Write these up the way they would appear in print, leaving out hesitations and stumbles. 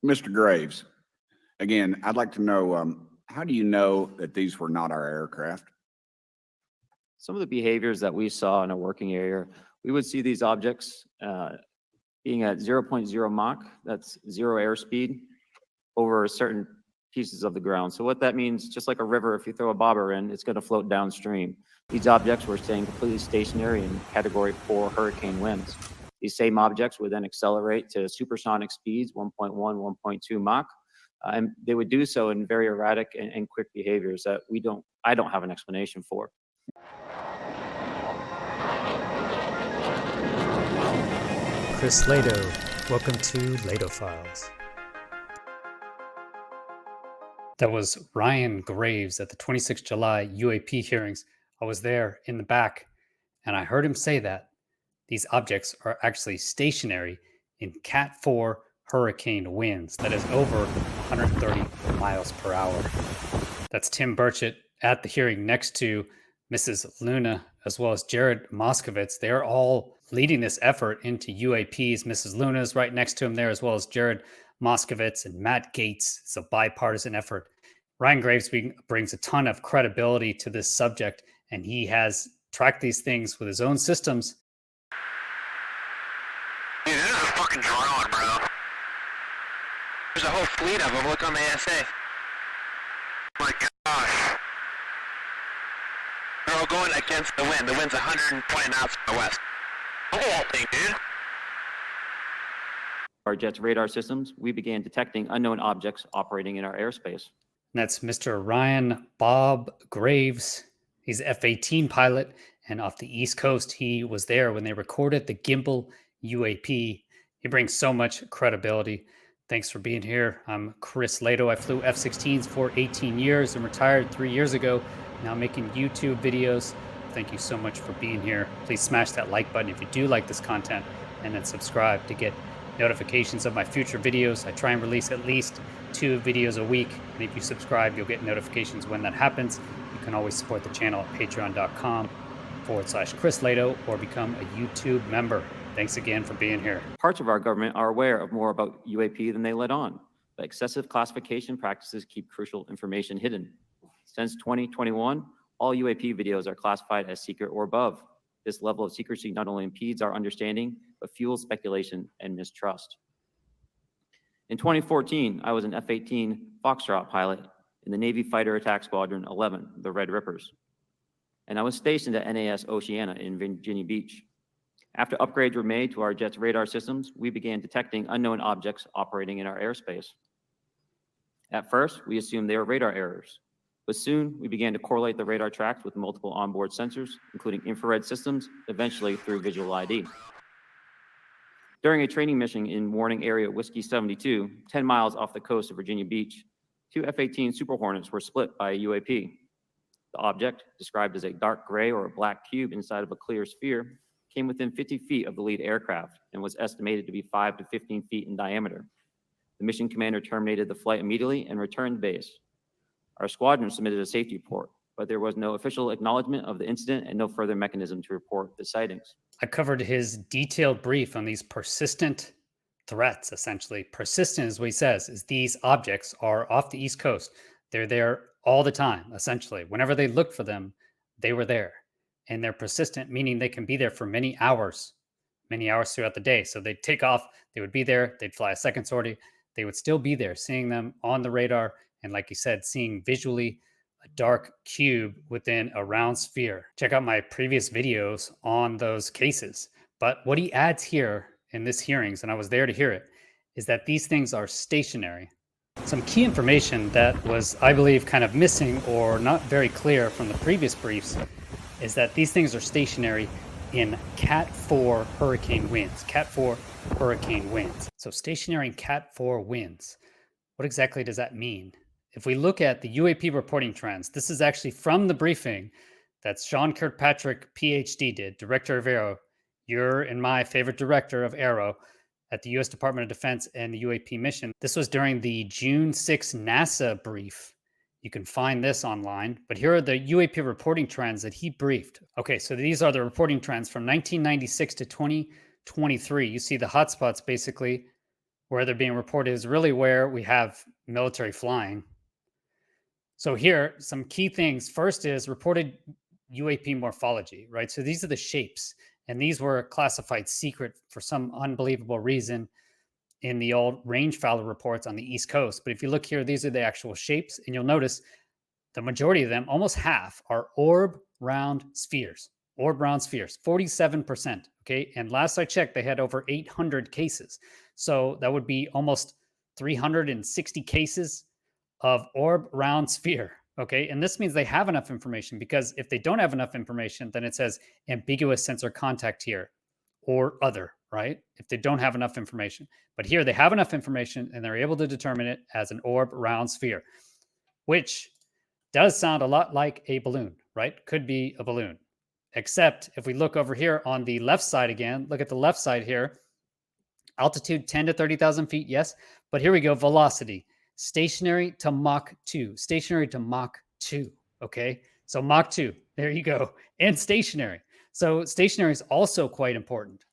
Mr. Graves, again, I'd like to know, how do you know that these were not our aircraft? Some of the behaviors that we saw in a working area, we would see these objects being at 0.0 Mach, that's zero airspeed, over certain pieces of the ground. So what that means, just like a river, if you throw a bobber in, it's going to float downstream. These objects were staying completely stationary in Category 4 hurricane winds. These same objects would then accelerate to supersonic speeds, 1.1, 1.2 Mach, and they would do so in very erratic and quick behaviors that I don't have an explanation for. Chris Lato, welcome to Lato Files. That was Ryan Graves at the 26th July UAP hearings. I was there in the back, and I heard him say that these objects are actually stationary in Cat 4 hurricane winds. That is over 130 miles per hour. That's Tim Burchett at the hearing next to Mrs. Luna, as well as Jared Moskowitz. They're all leading this effort into UAPs. Mrs. Luna's right next to him there, as well as Jared Moskowitz and Matt Gates. It's a bipartisan effort. Ryan Graves brings a ton of credibility to this subject, and he has tracked these things with his own systems. Dude, this is a fucking drone, bro. There's a whole fleet of them. Look on the ASA. My gosh. They're all going against the wind. The wind's 120 knots from the west. Look at that thing, dude. Our jet's radar systems, we began detecting unknown objects operating in our airspace. And that's Mr. Ryan Bob Graves. He's an F-18 pilot, and off the East Coast, he was there when they recorded the gimbal UAP. He brings so much credibility. Thanks for being here. I'm Chris Lato. I flew F-16s for 18 years and retired 3 years ago. Now making YouTube videos. Thank you so much for being here. Please smash that like button if you do like this content, and then subscribe to get notifications of my future videos. I try and release at least 2 videos a week, and if you subscribe, you'll get notifications when that happens. You can always support the channel at patreon.com/Chris Lato or become a YouTube member. Thanks again for being here. Parts of our government are aware of more about UAP than they let on, but excessive classification practices keep crucial information hidden. Since 2021, all UAP videos are classified as secret or above. This level of secrecy not only impedes our understanding, but fuels speculation and mistrust. In 2014, I was an F-18 Foxtrot pilot in the Navy Fighter Attack Squadron 11, the Red Rippers. And I was stationed at NAS Oceana in Virginia Beach. After upgrades were made to our jet's radar systems, we began detecting unknown objects operating in our airspace. At first, we assumed they were radar errors, but soon we began to correlate the radar tracks with multiple onboard sensors, including infrared systems, eventually through visual ID. During a training mission in Warning Area Whiskey 72, 10 miles off the coast of Virginia Beach, 2 F-18 Super Hornets were split by a UAP. The object, described as a dark gray or a black cube inside of a clear sphere, came within 50 feet of the lead aircraft and was estimated to be 5 to 15 feet in diameter. The mission commander terminated the flight immediately and returned to base. Our squadron submitted a safety report, but there was no official acknowledgement of the incident and no further mechanism to report the sightings. I covered his detailed brief on these persistent threats, essentially. Persistent is what he says, is these objects are off the East Coast. They're there all the time, essentially. Whenever they looked for them, they were there. And they're persistent, meaning they can be there for many hours throughout the day. So they'd take off, they would be there, they'd fly a second sortie, they would still be there, seeing them on the radar. And like you said, seeing visually a dark cube within a round sphere. Check out my previous videos on those cases. But what he adds here in this hearings, and I was there to hear it, is that these things are stationary. Some key information that was, I believe, kind of missing or not very clear from the previous briefs is that these things are stationary in Cat 4 hurricane winds. Cat 4 hurricane winds. So stationary in Cat 4 winds. What exactly does that mean? If we look at the UAP reporting trends, this is actually from the briefing that Sean Kirkpatrick, PhD, did, director of Aero. You're and my favorite director of Aero at the U.S. Department of Defense and the UAP mission. This was during the June 6 NASA brief. You can find this online, but here are the UAP reporting trends that he briefed. Okay, so these are the reporting trends from 1996 to 2023. You see the hotspots basically where they're being reported is really where we have military flying. So here, some key things. First is reported UAP morphology, right? So these are the shapes, and these were classified secret for some unbelievable reason in the old range fowler reports on the East Coast. But if you look here, these are the actual shapes, and you'll notice the majority of them, almost half, are orb round spheres. Orb round spheres, 47%. Okay. And last I checked, they had over 800 cases. So that would be almost 360 cases of orb round sphere. Okay. And this means they have enough information, because if they don't have enough information, then it says ambiguous sensor contact here or other, right? If they don't have enough information. But here they have enough information and they're able to determine it as an orb round sphere, which does sound a lot like a balloon, right? Could be a balloon. Except if we look over here on the left side again, look at the left side here. Altitude 10 to 30,000 feet, yes. But here we go, velocity. Stationary to Mach 2. Stationary to Mach 2, okay? So Mach 2, there you go. And stationary. So stationary is also quite important.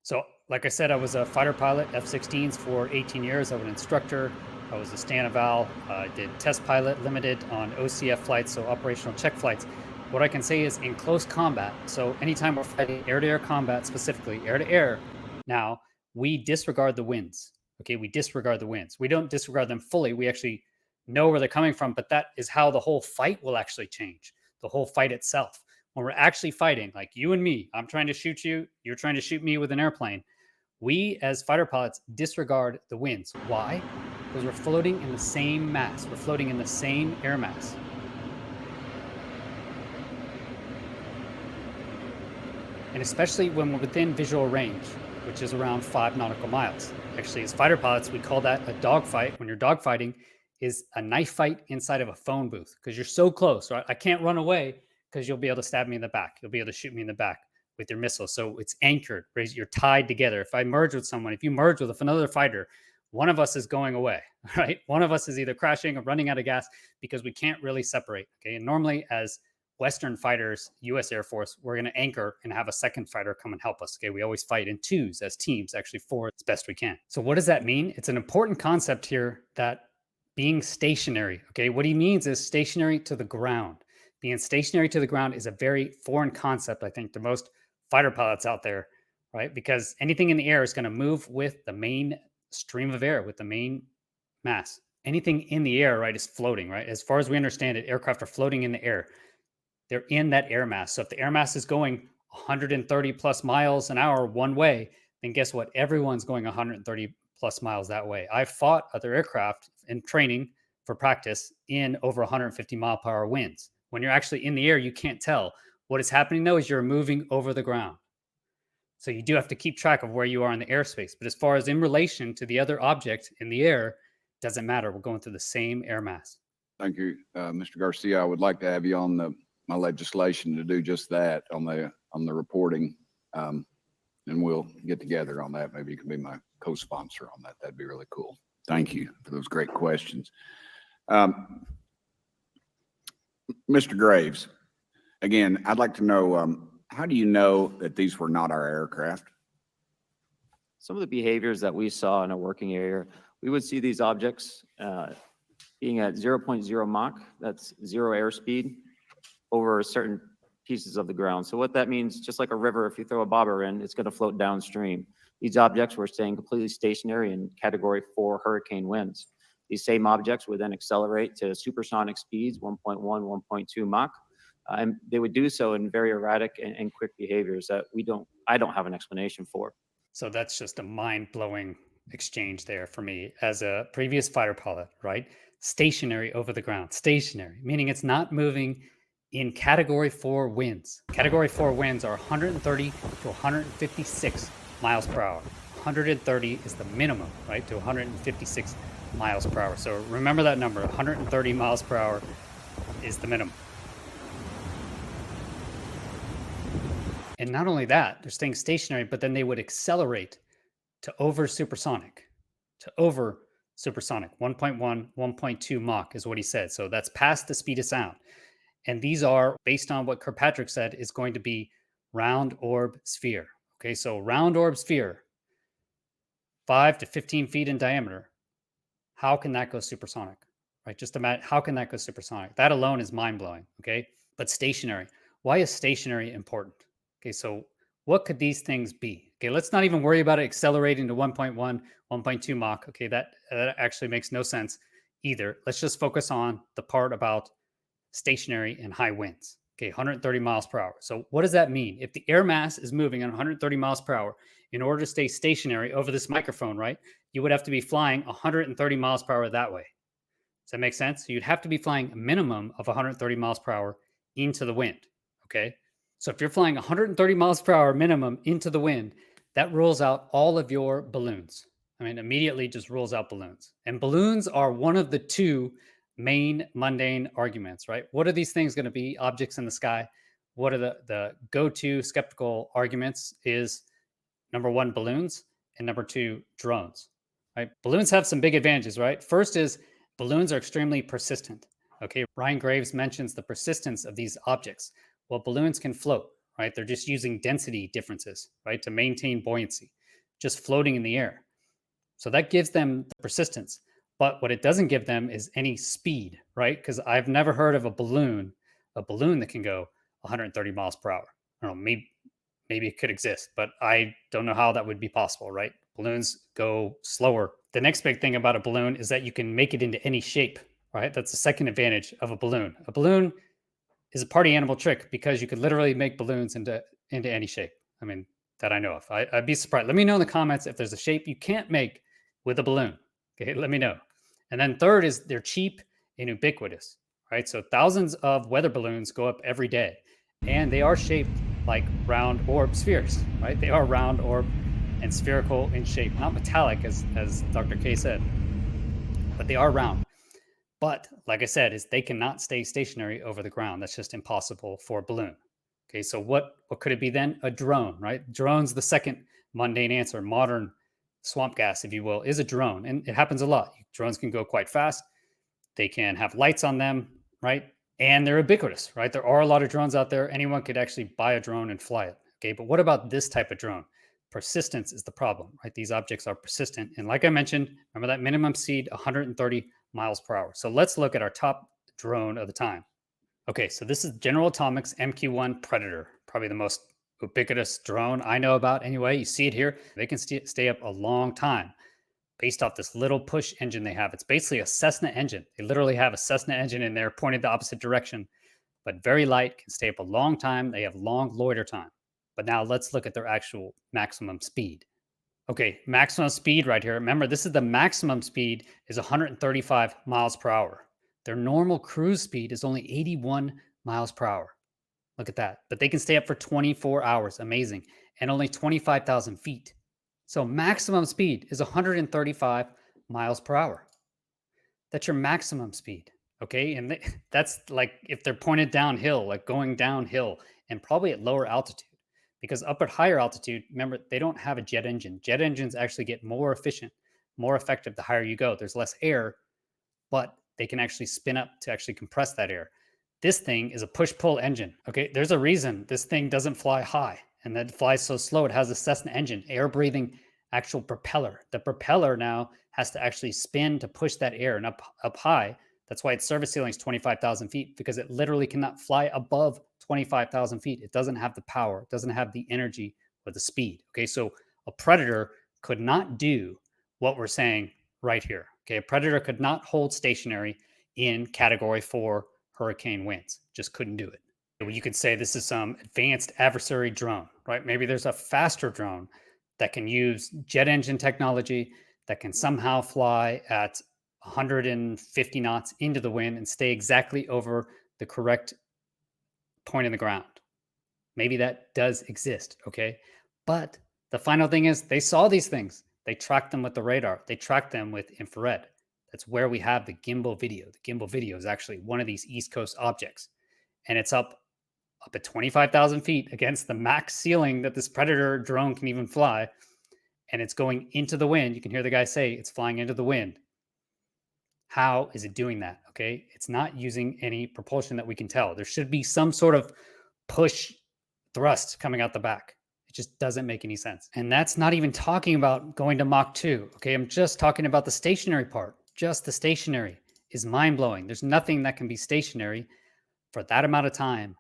So like I said, I was a fighter pilot, F-16s for 18 years. I was an instructor. I was a Stanoval. I did test pilot limited on OCF flights, so operational check flights. What I can say is in close combat, so anytime we're fighting air-to-air combat, specifically air-to-air, now we disregard the winds. Okay, we disregard the winds. We don't disregard them fully. We actually know where they're coming from, but that is how the whole fight will actually change, the whole fight itself. When we're actually fighting, like you and me, I'm trying to shoot you, you're trying to shoot me with an airplane. We, as fighter pilots, disregard the winds. Why? Because we're floating in the same mass. We're floating in the same air mass. And especially when we're within visual range, which is around 5 nautical miles. Actually, as fighter pilots, we call that a dogfight. When you're dogfighting, is a knife fight inside of a phone booth, because you're so close, right? I can't run away because you'll be able to stab me in the back. You'll be able to shoot me in the back with your missile. So it's anchored, right? You're tied together. If I merge with someone, if you merge with another fighter, one of us is going away, right? One of us is either crashing or running out of gas, because we can't really separate, okay? And normally as Western fighters, U.S. Air Force, we're going to anchor and have a second fighter come and help us. Okay, we always fight in twos as teams, actually four as best we can. So what does that mean? It's an important concept here, that being stationary. Okay, what he means is stationary to the ground. Being stationary to the ground is a very foreign concept, I think, to most fighter pilots out there, right? Because anything in the air is going to move with the main stream of air, with the main mass. Anything in the air, right, is floating, right? As far as we understand it, aircraft are floating in the air. They're in that air mass. So if the air mass is going 130 plus miles an hour one way, then guess what? Everyone's going 130 plus miles that way. I've fought other aircraft in training for practice in over 150 mile per hour winds. When you're actually in the air, you can't tell. What is happening though is you're moving over the ground. So you do have to keep track of where you are in the airspace. But as far as in relation to the other object in the air, doesn't matter. We're going through the same air mass. Thank you, Mr. Garcia. I would like to have you on my legislation to do just that on the reporting, and we'll get together on that. Maybe you can be my co-sponsor on that. That'd be really cool. Thank you for those great questions. Mr. Graves, again, I'd like to know, how do you know that these were not our aircraft? Some of the behaviors that we saw in a working area, we would see these objects being at 0.0 Mach, that's zero airspeed, over certain pieces of the ground. So what that means, just like a river, if you throw a bobber in, it's going to float downstream. These objects were staying completely stationary in Category 4 hurricane winds. These same objects would then accelerate to supersonic speeds, 1.1, 1.2 Mach, and they would do so in very erratic and quick behaviors that I don't have an explanation for. So that's just a mind-blowing exchange there for me as a previous fighter pilot, right? Stationary over the ground, stationary, meaning it's not moving in Category 4 winds. Category 4 winds are 130 to 156 miles per hour. 130 is the minimum, right, to 156 miles per hour. So remember that number, 130 miles per hour is the minimum. And not only that, they're staying stationary, but then they would accelerate to over supersonic, 1.1, 1.2 Mach is what he said. So that's past the speed of sound. And these are, based on what Kirkpatrick said, is going to be round orb sphere. Okay, so round orb sphere. 5 to 15 feet in diameter. How can that go supersonic? Right? Just imagine, how can that go supersonic? That alone is mind blowing. Okay. But stationary. Why is stationary important? Okay. So what could these things be? Okay. Let's not even worry about it accelerating to 1.1, 1.2 Mach. Okay. That actually makes no sense either. Let's just focus on the part about stationary and high winds. Okay. 130 miles per hour. So what does that mean? If the air mass is moving at 130 miles per hour, in order to stay stationary over this microphone, right, you would have to be flying 130 miles per hour that way. Does that make sense? So you'd have to be flying a minimum of 130 miles per hour into the wind. Okay. So if you're flying 130 miles per hour minimum into the wind, that rules out all of your balloons. I mean, immediately just rules out balloons. And balloons are one of the two main mundane arguments, right? What are these things going to be? Objects in the sky. What are the go-to skeptical arguments is number one, balloons, and number two, drones, right? Balloons have some big advantages, right? First is balloons are extremely persistent. Okay. Ryan Graves mentions the persistence of these objects. Well, balloons can float, right? They're just using density differences, right, to maintain buoyancy, just floating in the air. So that gives them the persistence. But what it doesn't give them is any speed, right? Because I've never heard of a balloon that can go 130 miles per hour. I don't know, maybe it could exist, but I don't know how that would be possible, right? Balloons go slower. The next big thing about a balloon is that you can make it into any shape, right? That's the second advantage of a balloon. A balloon is a party animal trick because you could literally make balloons into any shape. I mean, that I know of. I'd be surprised. Let me know in the comments if there's a shape you can't make with a balloon. Okay, let me know. And then third is they're cheap and ubiquitous, right? So thousands of weather balloons go up every day, and they are shaped like round orb spheres, right? They are round orb and spherical in shape, not metallic as Dr. K said, but they are round. But like I said, is they cannot stay stationary over the ground. That's just impossible for a balloon. Okay, so what could it be then? A drone, right? Drone's the second mundane answer. Modern swamp gas, if you will, is a drone. And it happens a lot. Drones can go quite fast. They can have lights on them, right? And they're ubiquitous, right? There are a lot of drones out there. Anyone could actually buy a drone and fly it. Okay, but what about this type of drone? Persistence is the problem, right? These objects are persistent. And like I mentioned, remember that minimum speed, 130 miles per hour. So let's look at our top drone of the time. Okay, so this is General Atomics MQ-1 Predator, probably the most ubiquitous drone I know about anyway. You see it here. They can stay up a long time based off this little push engine they have. It's basically a Cessna engine. They literally have a Cessna engine in there pointed the opposite direction, but very light, can stay up a long time. They have long loiter time. But now let's look at their actual maximum speed. Okay, maximum speed right here. Remember, this is the maximum speed is 135 miles per hour. Their normal cruise speed is only 81 miles per hour. Look at that. But they can stay up for 24 hours. Amazing. And only 25,000 feet. So maximum speed is 135 miles per hour. That's your maximum speed. Okay. And that's like if they're pointed downhill, like going downhill and probably at lower altitude. Because up at higher altitude, remember, they don't have a jet engine. Jet engines actually get more efficient, more effective the higher you go. There's less air, but they can actually spin up to actually compress that air. This thing is a push-pull engine. Okay, there's a reason this thing doesn't fly high and that it flies so slow. It has a Cessna engine, air-breathing actual propeller. The propeller now has to actually spin to push that air and up high. That's why its service ceiling is 25,000 feet, because it literally cannot fly above 25,000 feet. It doesn't have the power. It doesn't have the energy or the speed. Okay, so a Predator could not do what we're saying right here. Okay, a Predator could not hold stationary in Category 4 hurricane winds. Just couldn't do it. You could say this is some advanced adversary drone, right? Maybe there's a faster drone that can use jet engine technology that can somehow fly at 150 knots into the wind and stay exactly over the correct point in the ground. Maybe that does exist, okay? But the final thing is they saw these things. They tracked them with the radar. They tracked them with infrared. That's where we have the gimbal video. The gimbal video is actually one of these East Coast objects. And it's up at 25,000 feet against the max ceiling that this Predator drone can even fly. And it's going into the wind. You can hear the guy say it's flying into the wind. How is it doing that? Okay. It's not using any propulsion that we can tell. There should be some sort of push thrust coming out the back. It just doesn't make any sense. And that's not even talking about going to Mach 2. Okay, I'm just talking about the stationary part. Just the stationary is mind-blowing. There's nothing that can be stationary for that amount of time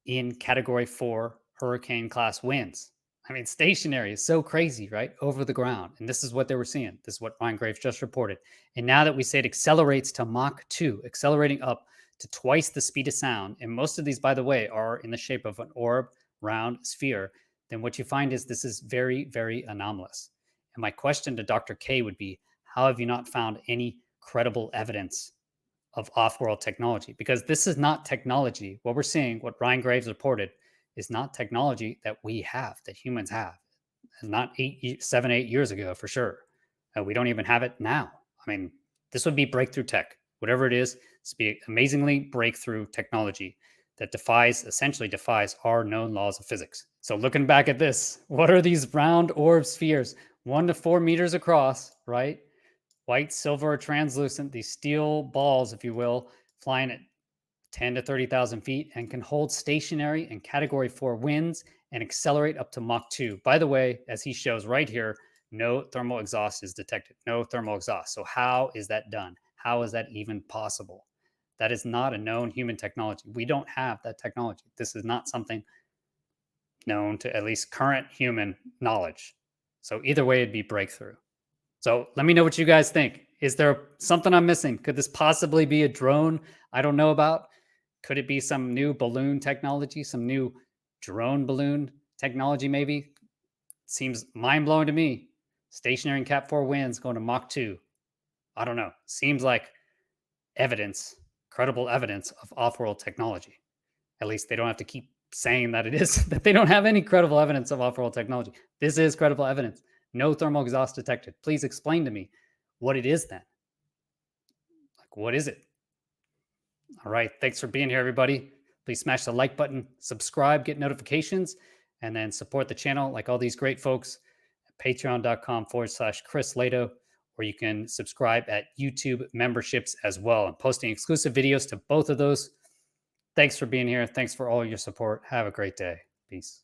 in category 4 hurricane class winds. I mean, stationary is so crazy, right? Over the ground. And this is what they were seeing. This is what Ryan Graves just reported. And now that we say it accelerates to Mach 2, accelerating up to twice the speed of sound, and most of these, by the way, are in the shape of an orb, round, sphere, then what you find is this is very, very anomalous. And my question to Dr. K would be, how have you not found any credible evidence of off-world technology? Because this is not technology. What we're seeing, what Ryan Graves reported, is not technology that we have, that humans have. And not 7, 8 years ago, for sure. We don't even have it now. I mean, this would be breakthrough tech. Whatever it is, it's be amazingly breakthrough technology that essentially defies our known laws of physics. So looking back at this, what are these round orb spheres? 1 to 4 meters across, right? White, silver, translucent, these steel balls, if you will, flying at 10 to 30,000 feet and can hold stationary and category 4 winds and accelerate up to Mach 2. By the way, as he shows right here, no thermal exhaust is detected. No thermal exhaust. So how is that done? How is that even possible? That is not a known human technology. We don't have that technology. This is not something known to at least current human knowledge. So either way, it'd be breakthrough. So let me know what you guys think. Is there something I'm missing? Could this possibly be a drone I don't know about? Could it be some new balloon technology, some new drone balloon technology maybe? Seems mind-blowing to me. Stationary and Cat 4 winds going to Mach 2. I don't know. Seems like evidence, credible evidence of off-world technology. At least they don't have to keep saying that it is, that they don't have any credible evidence of off-world technology. This is credible evidence. No thermal exhaust detected. Please explain to me what it is then. Like, what is it? All right. Thanks for being here, everybody. Please smash the like button, subscribe, get notifications, and then support the channel like all these great folks at patreon.com/Chris Lato, or you can subscribe at YouTube memberships as well. I'm posting exclusive videos to both of those. Thanks for being here. Thanks for all your support. Have a great day. Peace.